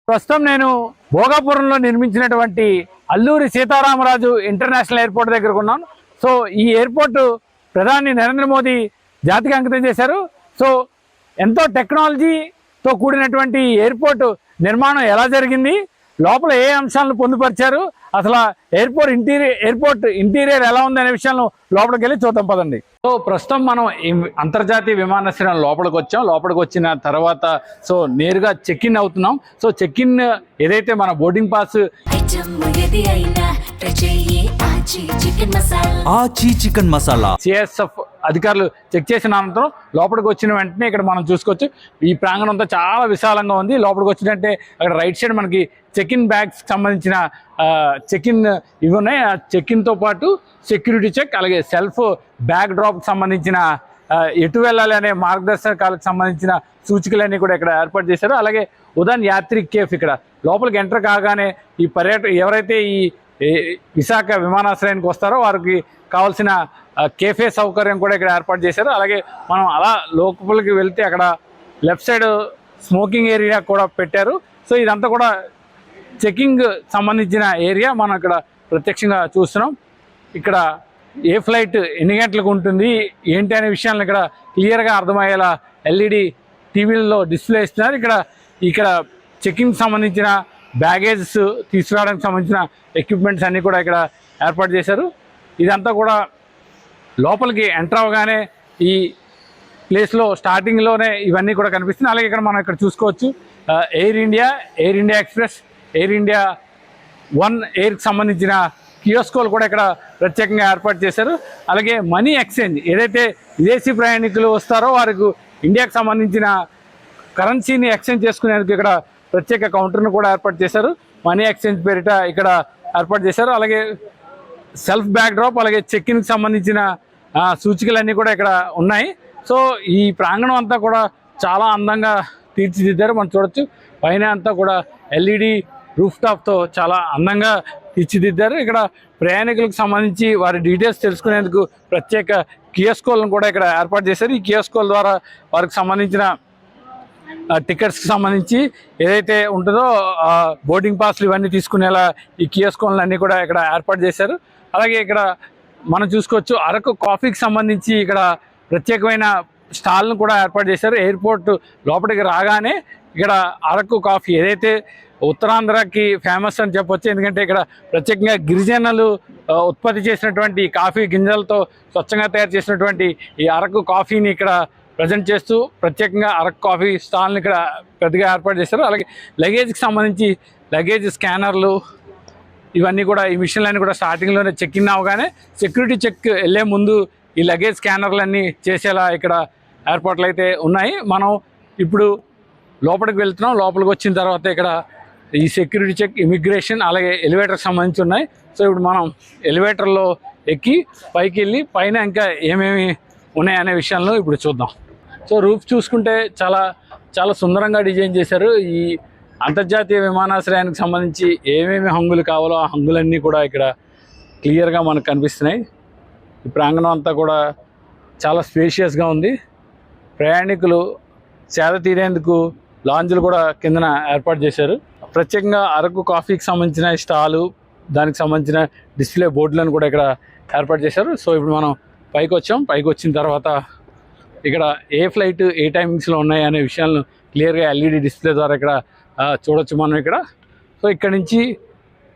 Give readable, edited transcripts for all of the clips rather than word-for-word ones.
ప్రస్తుతం నేను భోగాపురంలో నిర్మించినటువంటి అల్లూరి సీతారామరాజు ఇంటర్నేషనల్ ఎయిర్పోర్ట్ దగ్గరకు ఉన్నాను. సో ఈ ఎయిర్పోర్ట్ ప్రధాని నరేంద్ర మోదీ జాతికి అంకితం చేశారు. సో ఎంతో టెక్నాలజీతో కూడినటువంటి ఎయిర్పోర్ట్ నిర్మాణం ఎలా జరిగింది, లోపల ఏ అంశాలను పొందుపరిచారు, అసలు ఎయిర్పోర్ట్ ఇంటీరియర్ ఎలా ఉంది అనే విషయాలను లోపలికి వెళ్ళి చూద్దాం పదండి. సో ప్రస్తుతం మనం అంతర్జాతీయ విమానాశ్రయం లోపలికి వచ్చాం. లోపలికి వచ్చిన తర్వాత సో నేరుగా చెక్ ఇన్ అవుతున్నాం. సో చెక్ ఇన్ ఏదైతే మన boarding pass chicken masala CSF అధికారులు చెక్ చేసిన అనంతరం లోపలికి వచ్చిన వెంటనే ఇక్కడ మనం చూసుకోవచ్చు. ఈ ప్రాంగణం అంతా చాలా విశాలంగా ఉంది. లోపలికి వచ్చినట్టే అక్కడ రైట్ సైడ్ మనకి చెక్ ఇన్ బ్యాగ్స్ సంబంధించిన చెక్ ఇన్ ఇవి ఉన్నాయి. ఆ చెక్ ఇన్తో పాటు సెక్యూరిటీ చెక్, అలాగే సెల్ఫ్ బ్యాగ్ డ్రాప్కి సంబంధించిన ఎటు వెళ్ళాలి అనే మార్గదర్శకాలకు సంబంధించిన సూచికలన్నీ కూడా ఇక్కడ ఏర్పాటు చేశారు. అలాగే ఉదాన్ యాత్రి కేఫ్ ఇక్కడ లోపలికి ఎంటర్ కాగానే ఈ ఎవరైతే ఈ విశాఖ విమానాశ్రయానికి వస్తారో వారికి కావాల్సిన కేఫే సౌకర్యం కూడా ఇక్కడ ఏర్పాటు చేశారు. అలాగే మనం అలా లోపలికి వెళ్తే అక్కడ లెఫ్ట్ సైడ్ స్మోకింగ్ ఏరియా కూడా పెట్టారు. సో ఇదంతా కూడా చెకింగ్ సంబంధించిన ఏరియా మనం ఇక్కడ ప్రత్యక్షంగా చూస్తున్నాం. ఇక్కడ ఏ ఫ్లైట్ ఎన్ని గంటలకు ఉంటుంది ఏంటి అనే విషయాలను ఇక్కడ క్లియర్గా అర్థమయ్యేలా ఎల్ఈడి టీవీలలో డిస్ప్లే ఇస్తున్నారు. ఇక్కడ చెకింగ్ సంబంధించిన బ్యాగేజ్ తీసుకురావడానికి సంబంధించిన ఎక్విప్మెంట్స్ అన్నీ కూడా ఇక్కడ ఏర్పాటు చేశారు. ఇదంతా కూడా లోపలికి ఎంటర్ అవగానే ఈ ప్లేస్లో స్టార్టింగ్లోనే ఇవన్నీ కూడా కనిపిస్తున్నాయి. అలాగే ఇక్కడ మనం ఇక్కడ చూసుకోవచ్చు Air India Express, Air India One ఎయిర్కి సంబంధించిన కియోస్కోలు కూడా ఇక్కడ ప్రత్యేకంగా ఏర్పాటు చేశారు. అలాగే మనీ ఎక్స్చేంజ్, ఏదైతే విదేశీ ప్రయాణికులు వస్తారో వారికి ఇండియాకు సంబంధించిన కరెన్సీని ఎక్స్చేంజ్ చేసుకునేందుకు ఇక్కడ ప్రత్యేక కౌంటర్ను కూడా ఏర్పాటు చేశారు. మనీ ఎక్స్చేంజ్ పేరిట ఇక్కడ ఏర్పాటు చేశారు. అలాగే సెల్ఫ్ బ్యాక్ డ్రాప్, అలాగే చెక్ ఇన్కి సంబంధించిన సూచికలన్నీ కూడా ఇక్కడ ఉన్నాయి. సో ఈ ప్రాంగణం అంతా కూడా చాలా అందంగా తీర్చిదిద్దారు. మనం చూడొచ్చు పైన అంతా కూడా ఎల్ఈడి రూఫ్ టాప్తో చాలా అందంగా తీర్చిదిద్దారు. ఇక్కడ ప్రయాణికులకు సంబంధించి వారి డీటెయిల్స్ తెలుసుకునేందుకు ప్రత్యేక కియోస్కోలను కూడా ఇక్కడ ఏర్పాటు చేశారు. ఈ కియోస్కోల ద్వారా వారికి సంబంధించిన టికెట్స్కి సంబంధించి ఏదైతే ఉంటుందో బోర్డింగ్ పాస్లు ఇవన్నీ తీసుకునేలా ఈ కియోస్కోలను అన్నీ కూడా ఇక్కడ ఏర్పాటు చేశారు. అలాగే ఇక్కడ మనం చూసుకోవచ్చు అరకు కాఫీకి సంబంధించి ఇక్కడ ప్రత్యేకమైన స్టాల్ను కూడా ఏర్పాటు చేశారు. ఎయిర్పోర్ట్ లోపలికి రాగానే ఇక్కడ అరకు కాఫీ ఏదైతే ఉత్తరాంధ్రకి ఫేమస్ అని చెప్పొచ్చు. ఎందుకంటే ఇక్కడ ప్రత్యేకంగా గిరిజనులు ఉత్పత్తి చేసినటువంటి కాఫీ గింజలతో స్వచ్ఛంగా తయారు చేసినటువంటి ఈ అరకు కాఫీని ఇక్కడ ప్రజెంట్ చేస్తూ ప్రత్యేకంగా అరకు కాఫీ స్టాల్ని ఇక్కడ పెద్దగా ఏర్పాటు చేశారు. అలాగే లగేజ్కి సంబంధించి లగేజ్ స్కానర్లు ఇవన్నీ కూడా ఈ మిషన్లన్నీ కూడా స్టార్టింగ్లోనే చెక్ ఇన్ అవగానే సెక్యూరిటీ చెక్ వెళ్ళే ముందు ఈ లగేజ్ స్కానర్లన్నీ చేసేలా ఇక్కడ ఏర్పాట్లు అయితే ఉన్నాయి. మనం ఇప్పుడు లోపలికి వెళ్తున్నాం. లోపలికి వచ్చిన తర్వాత ఇక్కడ ఈ సెక్యూరిటీ చెక్, ఇమిగ్రేషన్, అలాగే ఎలివేటర్కి సంబంధించి ఉన్నాయి. సో ఇప్పుడు మనం ఎలివేటర్లో ఎక్కి పైకి వెళ్ళి పైన ఇంకా ఏమేమి ఉన్నాయనే విషయాలను ఇప్పుడు చూద్దాం. సో రూఫ్ చూసుకుంటే చాలా చాలా సుందరంగా డిజైన్ చేశారు. ఈ అంతర్జాతీయ విమానాశ్రయానికి సంబంధించి ఏమేమి హంగులు కావాలో ఆ హంగులన్నీ కూడా ఇక్కడ క్లియర్గా మనకు కనిపిస్తున్నాయి. ఈ ప్రాంగణం అంతా కూడా చాలా స్పేషియస్గా ఉంది. ప్రయాణికులు సేద తీరేందుకు లాంజ్లు కూడా కిందన ఏర్పాటు చేశారు. ప్రత్యేకంగా అరకు కాఫీకి సంబంధించిన స్టాలు, దానికి సంబంధించిన డిస్ప్లే బోర్డులను కూడా ఇక్కడ ఏర్పాటు చేశారు. సో ఇప్పుడు మనం పైకి వచ్చాం. పైకి వచ్చిన తర్వాత ఇక్కడ ఏ ఫ్లైట్ ఏ టైమింగ్స్లో ఉన్నాయి అనే విషయాలను క్లియర్గా ఎల్ఈడి డిస్ప్లే ద్వారా ఇక్కడ చూడొచ్చు మనం ఇక్కడ. సో ఇక్కడ నుంచి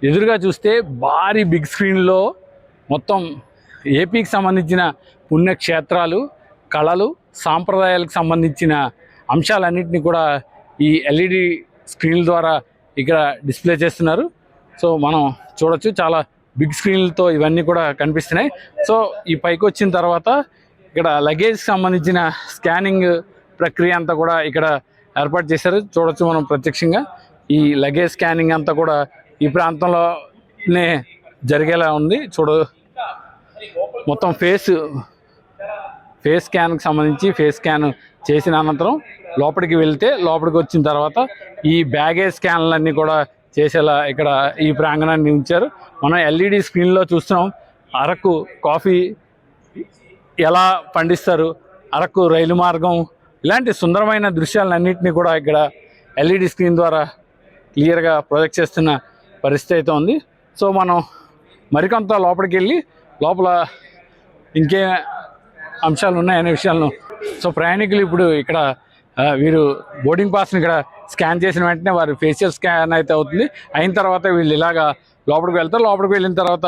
ఎదురుగా చూస్తే భారీ బిగ్ స్క్రీన్లో మొత్తం ఏపీకి సంబంధించిన పుణ్యక్షేత్రాలు, కళలు, సాంప్రదాయాలకు సంబంధించిన అంశాలన్నింటినీ కూడా ఈ ఎల్ఈడి స్క్రీన్ల ద్వారా ఇక్కడ డిస్ప్లే చేస్తున్నారు. సో మనం చూడొచ్చు చాలా బిగ్ స్క్రీన్లతో ఇవన్నీ కూడా కనిపిస్తున్నాయి. సో ఈ పైకి వచ్చిన తర్వాత ఇక్కడ లగేజ్కి సంబంధించిన స్కానింగ్ ప్రక్రియ అంతా కూడా ఇక్కడ ఏర్పాటు చేశారు. చూడొచ్చు మనం ప్రత్యక్షంగా ఈ లగేజ్ స్కానింగ్ అంతా కూడా ఈ ప్రాంతంలోనే జరిగేలా ఉంది. మొత్తం ఫేస్ స్కాన్కి సంబంధించి ఫేస్ స్కాన్ చేసిన అనంతరం లోపలికి వెళ్తే లోపలికి వచ్చిన తర్వాత ఈ బ్యాగేజ్ స్కాన్లన్నీ కూడా చేసేలా ఇక్కడ ఈ ప్రాంగణాన్ని ఉంచారు. మనం ఎల్ఈడి స్క్రీన్లో చూస్తున్నాం అరకు కాఫీ ఎలా పండిస్తారు, అరకు రైలు మార్గం, ఇలాంటి సుందరమైన దృశ్యాలన్నింటినీ కూడా ఇక్కడ ఎల్ఈడి స్క్రీన్ ద్వారా క్లియర్గా ప్రొజెక్ట్ చేస్తున్న పరిస్థితి అయితే ఉంది. సో మనం మరికొంత లోపలికి వెళ్ళి లోపల ఇంకే అంశాలు ఉన్నాయనే విషయాలను సో ప్రయాణికులు ఇప్పుడు ఇక్కడ వీరు బోర్డింగ్ పాస్ని ఇక్కడ స్కాన్ చేసిన వెంటనే వారి ఫేషియల్ స్కాన్ అయితే అవుతుంది. అయిన తర్వాత వీళ్ళు ఇలాగా లోపలికి వెళ్తారు. లోపలికి వెళ్ళిన తర్వాత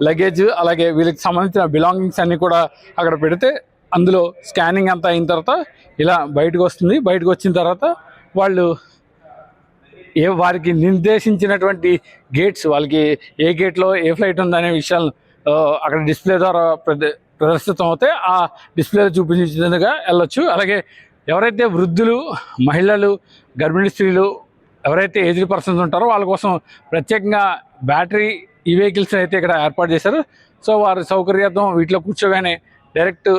లగేజ్ అలాగే వీళ్ళకి సంబంధించిన బిలాంగింగ్స్ అన్నీ కూడా అక్కడ పెడితే అందులో స్కానింగ్ అంతా అయిన తర్వాత ఇలా బయటకు వస్తుంది. బయటకు వచ్చిన తర్వాత వాళ్ళు వారికి నిర్దేశించినటువంటి గేట్స్, వాళ్ళకి ఏ గేట్లో ఏ ఫ్లైట్ ఉందనే విషయాలను అక్కడ డిస్ప్లే ద్వారా ప్రదర్శితం అవుతాయి. ఆ డిస్ప్లేలో చూపించేందుగా వెళ్ళొచ్చు. అలాగే ఎవరైతే వృద్ధులు, మహిళలు, గర్భిణీ స్త్రీలు, ఎవరైతే ఏజ్డ్ పర్సన్స్ ఉంటారో వాళ్ళ కోసం ప్రత్యేకంగా బ్యాటరీ ఈ వెహికల్స్ అయితే ఇక్కడ ఏర్పాటు చేశారు. సో వారి సౌకర్యార్థం వీటిలో కూర్చోగానే డైరెక్ట్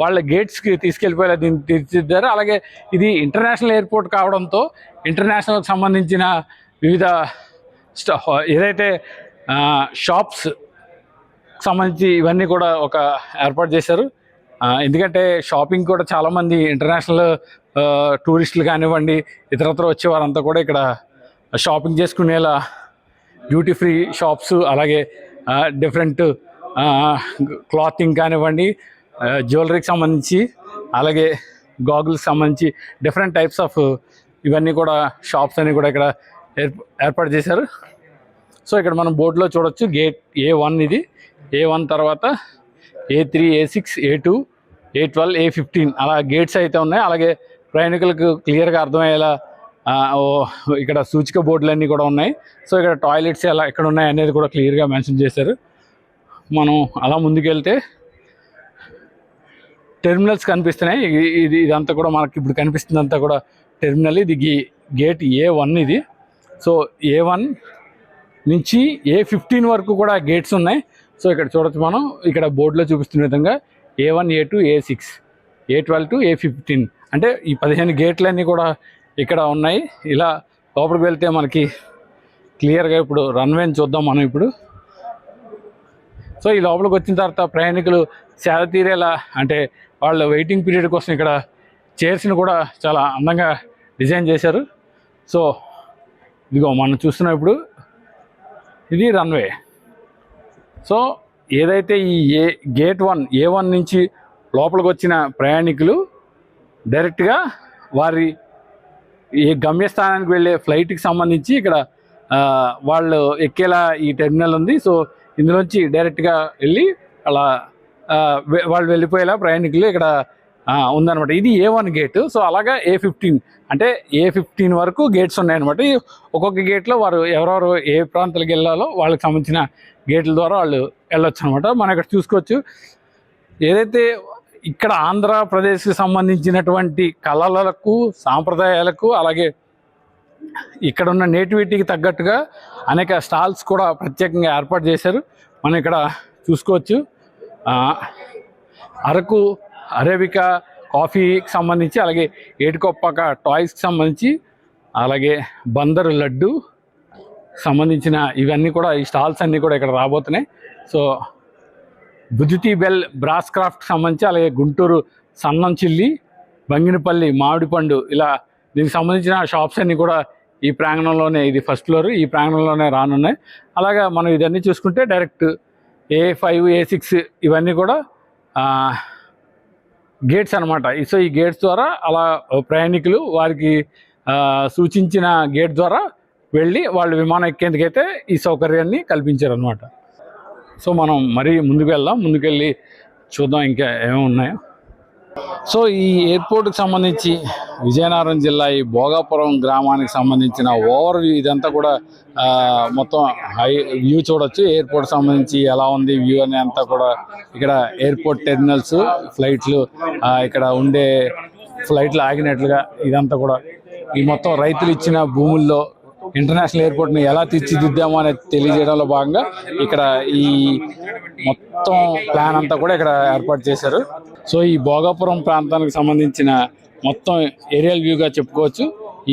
వాళ్ళ గేట్స్కి తీసుకెళ్ళిపోయేలా దీన్ని తీర్చిదిద్దారు. అలాగే ఇది ఇంటర్నేషనల్ ఎయిర్పోర్ట్ కావడంతో ఇంటర్నేషనల్కి సంబంధించిన వివిధ ఏదైతే షాప్స్ సంబంధించి ఇవన్నీ కూడా ఒక ఏర్పాటు చేశారు. ఎందుకంటే షాపింగ్ కూడా చాలామంది ఇంటర్నేషనల్ టూరిస్టులు కానివ్వండి, ఇతరత్ర వచ్చే వారంతా కూడా ఇక్కడ షాపింగ్ చేసుకునేలా డ్యూటీ ఫ్రీ షాప్స్, అలాగే డిఫరెంట్ క్లాతింగ్ కానివ్వండి, జ్యువెలరీకి సంబంధించి, అలాగే గాగుల్కి సంబంధించి డిఫరెంట్ టైప్స్ ఆఫ్ ఇవన్నీ కూడా షాప్స్ అన్నీ కూడా ఇక్కడ ఏర్పాటు చేశారు. సో ఇక్కడ మనం బోర్డులో చూడొచ్చు గేట్ A1 ఇది. A1 తర్వాత A3, A6, A2, A12, A15 అలా గేట్స్ అయితే ఉన్నాయి. అలాగే ప్రయాణికులకు క్లియర్గా అర్థమయ్యేలా ఇక్కడ సూచిక బోర్డులన్నీ కూడా ఉన్నాయి. సో ఇక్కడ టాయిలెట్స్ ఎలా ఎక్కడ ఉన్నాయి అనేది కూడా క్లియర్గా మెన్షన్ చేశారు. మనం అలా ముందుకెళ్తే టెర్మినల్స్ కనిపిస్తున్నాయి. ఇదంతా కూడా మనకి ఇప్పుడు కనిపిస్తుందంతా కూడా టెర్మినల్. ఇది గేట్ A1 ఇది. సో A1 నుంచి A15 వరకు కూడా గేట్స్ ఉన్నాయి. సో ఇక్కడ చూడొచ్చు మనం ఇక్కడ బోర్డులో చూపిస్తున్న విధంగా A1, A2, A6, A12 to A15 అంటే ఈ 15 గేట్లన్నీ కూడా ఇక్కడ ఉన్నాయి. ఇలా లోపలికి వెళ్తే మనకి క్లియర్గా ఇప్పుడు రన్వేని చూద్దాం మనం ఇప్పుడు. సో ఈ లోపలికి వచ్చిన తర్వాత ప్రయాణికులు సేద తీరేలా అంటే వాళ్ళ వెయిటింగ్ పీరియడ్ కోసం ఇక్కడ చైర్స్ని కూడా చాలా అందంగా డిజైన్ చేశారు. సో ఇదిగో మనం చూస్తున్నాం ఇప్పుడు ఇది రన్వే. సో ఏదైతే ఈ గేట్ A1 నుంచి లోపలికి వచ్చిన ప్రయాణికులు డైరెక్ట్గా వారి ఈ గమ్యస్థానానికి వెళ్ళే ఫ్లైట్కి సంబంధించి ఇక్కడ వాళ్ళు ఎక్కేలా ఈ టెర్మినల్ ఉంది. సో ఇందులోంచి డైరెక్ట్గా వెళ్ళి అలా వాళ్ళు వెళ్ళిపోయేలా ప్రయాణికులు ఇక్కడ ఉందన్నమాట. ఇది A1 గేటు. సో అలాగా A15 అంటే A15 వరకు గేట్స్ ఉన్నాయన్నమాట. ఒక్కొక్క గేట్లో వారు ఎవరెవరు ఏ ప్రాంతాలకు వెళ్ళాలో వాళ్ళకి సంబంధించిన గేట్ల ద్వారా వాళ్ళు వెళ్ళొచ్చు అనమాట. మనం ఇక్కడ చూసుకోవచ్చు ఏదైతే ఇక్కడ ఆంధ్రప్రదేశ్కి సంబంధించినటువంటి కళలకు, సాంప్రదాయాలకు, అలాగే ఇక్కడ ఉన్న నేటివిటీకి తగ్గట్టుగా అనేక స్టాల్స్ కూడా ప్రత్యేకంగా ఏర్పాటు చేశారు. మనం ఇక్కడ చూసుకోవచ్చు అరకు అరేబికా కాఫీకి సంబంధించి, అలాగే ఏటికొప్పాక టాయ్స్కి సంబంధించి, అలాగే బందరు లడ్డు సంబంధించిన ఇవన్నీ కూడా ఈ స్టాల్స్ అన్నీ కూడా ఇక్కడ రాబోతున్నాయి. సో బుదితి బెల్ బ్రాస్ క్రాఫ్ట్కి సంబంధించి, అలాగే గుంటూరు సన్నం చిల్లి, బంగినపల్లి మామిడి పండు, ఇలా దీనికి సంబంధించిన షాప్స్ అన్నీ కూడా ఈ ప్రాంగణంలోనే, ఇది ఫస్ట్ ఫ్లోర్, ఈ ప్రాంగణంలోనే రానున్నాయి. అలాగా మనం ఇదన్నీ చూసుకుంటే డైరెక్ట్ A5, A6 ఇవన్నీ కూడా గేట్స్ అనమాట. సో ఈ గేట్స్ ద్వారా అలా ప్రయాణికులు వారికి సూచించిన గేట్ ద్వారా వెళ్ళి వాళ్ళు విమానం ఎక్కేందుకైతే ఈ సౌకర్యాన్ని కల్పించారు అనమాట. సో మనం మరీ ముందుకెళ్ళి చూద్దాం ఇంకా ఏమేమి ఉన్నాయో. సో ఈ ఎయిర్పోర్ట్కి సంబంధించి విజయనగరం జిల్లా ఈ భోగాపురం గ్రామానికి సంబంధించిన ఓవర్ వ్యూ ఇదంతా కూడా మొత్తం హై వ్యూ చూడొచ్చు. ఎయిర్పోర్ట్ సంబంధించి ఎలా ఉంది వ్యూ అని అంతా కూడా ఇక్కడ ఎయిర్పోర్ట్ టెర్మినల్స్, ఫ్లైట్లు, ఇక్కడ ఉండే ఫ్లైట్లు ఆగినట్లుగా ఇదంతా కూడా ఈ మొత్తం రైతులు ఇచ్చిన భూముల్లో ఇంటర్నేషనల్ ఎయిర్పోర్ట్ని ఎలా తీర్చిదిద్దామో అనేది తెలియజేయడంలో భాగంగా ఇక్కడ ఈ మొత్తం ప్లాన్ అంతా కూడా ఇక్కడ ఏర్పాటు చేశారు. సో ఈ భోగాపురం ప్రాంతానికి సంబంధించిన మొత్తం ఏరియల్ వ్యూగా చెప్పుకోవచ్చు.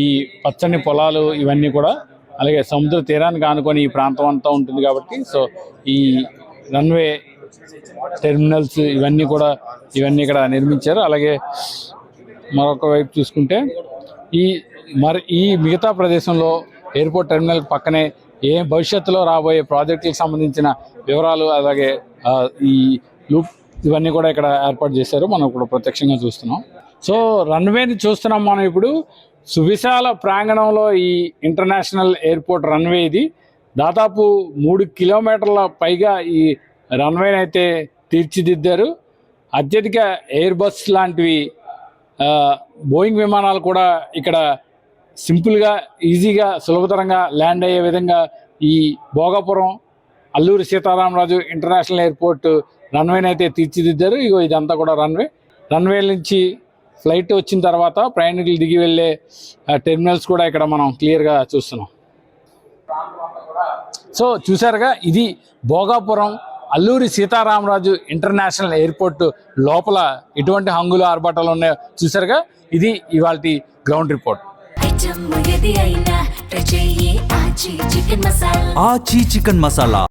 ఈ పచ్చని పొలాలు ఇవన్నీ కూడా, అలాగే సముద్ర తీరానికి ఆనుకొని ఈ ప్రాంతం అంతా ఉంటుంది కాబట్టి సో ఈ రన్వే టెర్మినల్స్ ఇవన్నీ ఇక్కడ నిర్మించారు. అలాగే మరొక వైపు చూసుకుంటే ఈ మిగతా ప్రదేశంలో ఎయిర్పోర్ట్ టెర్మినల్ పక్కనే భవిష్యత్తులో రాబోయే ప్రాజెక్టులకు సంబంధించిన వివరాలు, అలాగే ఈ లూప్ ఇవన్నీ కూడా ఇక్కడ ఏర్పాటు చేశారు. మనం ఇప్పుడు ప్రత్యక్షంగా చూస్తున్నాం. సో రన్వేని చూస్తున్నాం మనం ఇప్పుడు. సువిశాల ప్రాంగణంలో ఈ ఇంటర్నేషనల్ ఎయిర్పోర్ట్ రన్వే ఇది. దాదాపు 3 కిలోమీటర్ల పైగా ఈ రన్వేని అయితే తీర్చిదిద్దారు. అత్యధిక ఎయిర్ బస్ లాంటివి బోయింగ్ విమానాలు కూడా ఇక్కడ సింపుల్గా, ఈజీగా, సులభతరంగా ల్యాండ్ అయ్యే విధంగా ఈ భోగాపురం అల్లూరి సీతారామరాజు ఇంటర్నేషనల్ ఎయిర్పోర్ట్ రన్వేని అయితే తీర్చిదిద్దారు. ఇగో ఇదంతా కూడా రన్వే నుంచి ఫ్లైట్ వచ్చిన తర్వాత ప్రయాణికులు దిగి వెళ్ళే టెర్మినల్స్ కూడా ఇక్కడ మనం క్లియర్గా చూస్తున్నాం. సో చూసారుగా, ఇది భోగాపురం అల్లూరి సీతారామరాజు ఇంటర్నేషనల్ ఎయిర్పోర్ట్ లోపల ఎటువంటి హంగులు ఆర్భాటాలు ఉన్నాయో చూసారుగా. ఇది ఇవాల్టి గ్రౌండ్ రిపోర్ట్. ఆచి చికెన్ మసాలా.